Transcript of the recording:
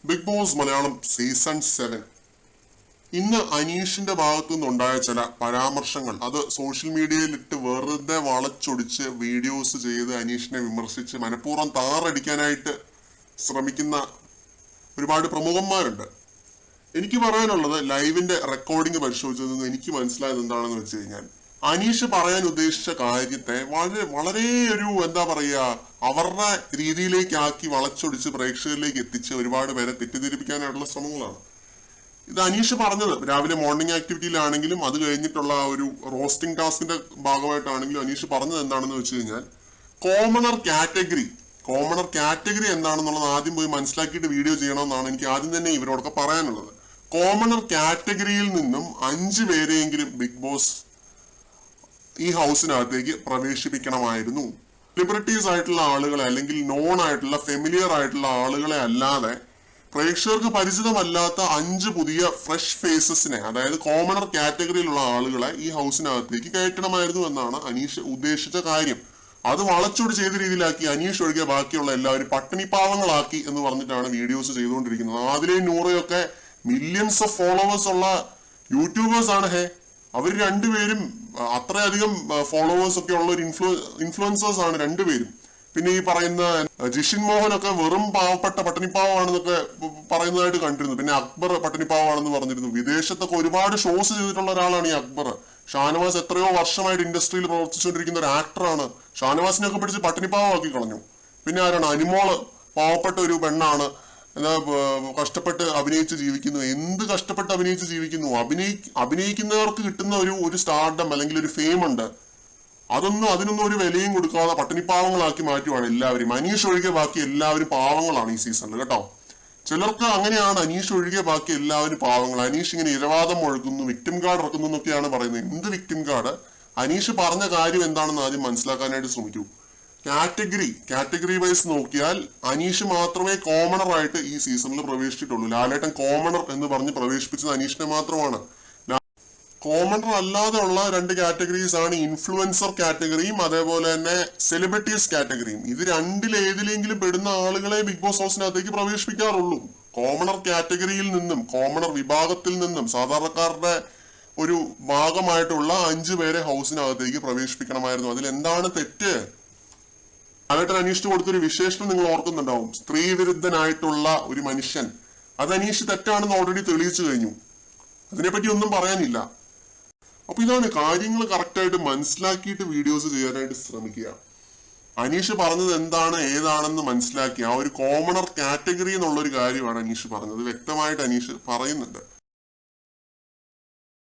Big boss Malayalam season 7 ഇന്ന് അനീഷിന്റെ ഭാഗത്തു നിന്നുണ്ടായ ചില പരാമർശങ്ങൾ അത് സോഷ്യൽ മീഡിയയിൽ ഇട്ട് വെറുതെ വളച്ചൊടിച്ച് വീഡിയോസ് ചെയ്ത് അനീഷിനെ വിമർശിച്ച് മനഃപൂർവ്വം താറടിക്കാനായിട്ട് ശ്രമിക്കുന്ന ഒരുപാട് പ്രമുഖന്മാരുണ്ട്. എനിക്ക് പറയാനുള്ളത്, ലൈവിന്റെ റെക്കോർഡിംഗ് പരിശോധിച്ചതിൽ നിന്ന് എനിക്ക് മനസ്സിലായത് എന്താണെന്ന് വെച്ച് കഴിഞ്ഞാൽ, അനീഷ് പറയാൻ ഉദ്ദേശിച്ച കാര്യത്തെ വളരെ ഒരു അവരുടെ രീതിയിലേക്കാക്കി വളച്ചൊടിച്ച് പ്രേക്ഷകരിലേക്ക് എത്തിച്ച് ഒരുപാട് പേരെ തെറ്റിദ്ധരിപ്പിക്കാനായിട്ടുള്ള ശ്രമങ്ങളാണ്. ഇത് അനീഷ് പറഞ്ഞത് രാവിലെ മോർണിംഗ് ആക്ടിവിറ്റിയിലാണെങ്കിലും അത് കഴിഞ്ഞിട്ടുള്ള ഒരു റോസ്റ്റിംഗ് ടാസ്കിന്റെ ഭാഗമായിട്ടാണെങ്കിലും അനീഷ് പറഞ്ഞത് എന്താണെന്ന് വെച്ച് കഴിഞ്ഞാൽ, കോമണർ കാറ്റഗറി എന്താണെന്നുള്ളത് ആദ്യം പോയി മനസ്സിലാക്കിയിട്ട് വീഡിയോ ചെയ്യണമെന്നാണ് എനിക്ക് ആദ്യം തന്നെ ഇവരോടൊക്കെ പറയാനുള്ളത്. കോമണർ കാറ്റഗറിയിൽ നിന്നും 5 പേരെയെങ്കിലും ബിഗ് ബോസ് ഈ ഹൗസിനകത്തേക്ക് പ്രവേശിപ്പിക്കണമായിരുന്നു. സെലിബ്രിറ്റീസ് ആയിട്ടുള്ള ആളുകളെ അല്ലെങ്കിൽ നോൺ ആയിട്ടുള്ള ഫെമിലിയർ ആയിട്ടുള്ള ആളുകളെ അല്ലാതെ പ്രേക്ഷകർക്ക് പരിചിതമല്ലാത്ത 5 പുതിയ ഫ്രഷ് ഫേസസിനെ, അതായത് കോമണർ കാറ്റഗറിയിലുള്ള ആളുകളെ ഈ ഹൗസിനകത്തേക്ക് കയറ്റണമായിരുന്നു എന്നാണ് അനീഷ് ഉദ്ദേശിച്ച കാര്യം. അത് വളച്ചൊടി ചെയ്ത രീതിയിലാക്കി അനീഷ് ഒഴികെ ബാക്കിയുള്ള എല്ലാവരും പട്ടിണിപ്പാവങ്ങളാക്കി എന്ന് പറഞ്ഞിട്ടാണ് വീഡിയോസ് ചെയ്തുകൊണ്ടിരിക്കുന്നത്. ആദിലയും നൂറയൊക്കെ മില്യൺസ് ഓഫ് ഫോളോവേഴ്സ് ഉള്ള യൂട്യൂബേഴ്സ് ആണ്. അവർ രണ്ടുപേരും അത്രയധികം ഫോളോവേഴ്സ് ഒക്കെ ഉള്ള ഒരു ഇൻഫ്ലുവൻസേഴ്സ് ആണ് രണ്ടുപേരും. പിന്നെ ഈ പറയുന്ന ജിഷിൻ മോഹനൊക്കെ വെറും പാവപ്പെട്ട പട്ടിണിപ്പാവാണെന്നൊക്കെ പറയുന്നതായിട്ട് കണ്ടിരുന്നു. പിന്നെ അക്ബർ പട്ടിണിപ്പാവാണെന്ന് പറഞ്ഞിരുന്നു. വിദേശത്തൊക്കെ ഒരുപാട് ഷോസ് ചെയ്തിട്ടുള്ള ഒരാളാണ് ഈ അക്ബർ. ഷാനവാസ് എത്രയോ വർഷമായിട്ട് ഇൻഡസ്ട്രിയിൽ പ്രവർത്തിച്ചുകൊണ്ടിരിക്കുന്ന ഒരു ആക്ടറാണ്. ഷാനവാസിനെയൊക്കെ പിടിച്ച് പട്ടിണിപ്പാവാക്കി കളഞ്ഞു. പിന്നെ ആരാണ്? അനിമോള് പാവപ്പെട്ട ഒരു പെണ്ണാണ്, കഷ്ടപ്പെട്ട് അഭിനയിച്ച് ജീവിക്കുന്നു. എന്ത് കഷ്ടപ്പെട്ട് അഭിനയിച്ച് ജീവിക്കുന്നു? അഭിനയിക്കുന്നവർക്ക് കിട്ടുന്ന ഒരു സ്റ്റാർഡം അല്ലെങ്കിൽ ഒരു ഫെയിം ഉണ്ട്. അതിനൊന്നും ഒരു വിലയും കൊടുക്കാതെ പട്ടിണിപ്പാവങ്ങളാക്കി മാറ്റുവാണ് എല്ലാവരും. അനീഷ് ഒഴികെ ബാക്കി എല്ലാവരും പാവങ്ങളാണ് ഈ സീസണിൽ കേട്ടോ. ചിലർക്ക് അങ്ങനെയാണ്, അനീഷ് ഒഴികെ ബാക്കി എല്ലാവരും പാവങ്ങൾ. അനീഷ് ഇങ്ങനെ ഇരവാദം മുഴക്കുന്നു, വിക്ടിം കാർഡ് ഇറക്കുന്നു എന്നൊക്കെയാണ് പറയുന്നത്. എന്ത് വിക്ടിം കാർഡ്? അനീഷ് പറഞ്ഞ കാര്യം എന്താണെന്ന് ആദ്യം മനസ്സിലാക്കാനായിട്ട് ശ്രമിക്കൂ. കാറ്റഗറി വൈസ് നോക്കിയാൽ അനീഷ് മാത്രമേ കോമണർ ആയിട്ട് ഈ സീസണിൽ പ്രവേശിച്ചിട്ടുള്ളൂ. ലാലേട്ടൻ കോമണർ എന്ന് പറഞ്ഞ് പ്രവേശിപ്പിച്ചത് അനീഷിനെ മാത്രമാണ്. കോമണർ അല്ലാതെ ഉള്ള 2 കാറ്റഗറീസ് ആണ് ഇൻഫ്ലുവൻസർ കാറ്റഗറിയും അതേപോലെ തന്നെ സെലിബ്രിറ്റീസ് കാറ്റഗറിയും. ഇത് രണ്ടിലേതിലെങ്കിലും പെടുന്ന ആളുകളെ ബിഗ് ബോസ് ഹൗസിനകത്തേക്ക് പ്രവേശിപ്പിക്കാറുള്ളൂ. കോമണർ കാറ്റഗറിയിൽ നിന്നും, കോമണർ വിഭാഗത്തിൽ നിന്നും സാധാരണക്കാരുടെ ഒരു ഭാഗമായിട്ടുള്ള 5 പേരെ ഹൗസിനകത്തേക്ക് പ്രവേശിപ്പിക്കണമായിരുന്നു. അതിൽ എന്താണ് തെറ്റ്? ലാലേട്ടൻ അനീഷിന് കൊടുത്തൊരു വിശേഷണം നിങ്ങൾ ഓർക്കുന്നുണ്ടാവും, സ്ത്രീ വിരുദ്ധനായിട്ടുള്ള ഒരു മനുഷ്യൻ. അത് അനീഷ് തെറ്റാണെന്ന് ഓൾറെഡി തെളിയിച്ചു കഴിഞ്ഞു. അതിനെപ്പറ്റി ഒന്നും പറയാനില്ല. അപ്പൊ ഇതാണ് കാര്യങ്ങൾ കറക്റ്റായിട്ട് മനസ്സിലാക്കിയിട്ട് വീഡിയോസ് ചെയ്യാനായിട്ട് ശ്രമിക്കുക. അനീഷ് പറഞ്ഞത് എന്താണ് ഏതാണെന്ന് മനസ്സിലാക്കി ആ ഒരു കോമണർ കാറ്റഗറി എന്നുള്ള ഒരു കാര്യമാണ് അനീഷ് പറഞ്ഞത്. വ്യക്തമായിട്ട് അനീഷ് പറയുന്നുണ്ട്.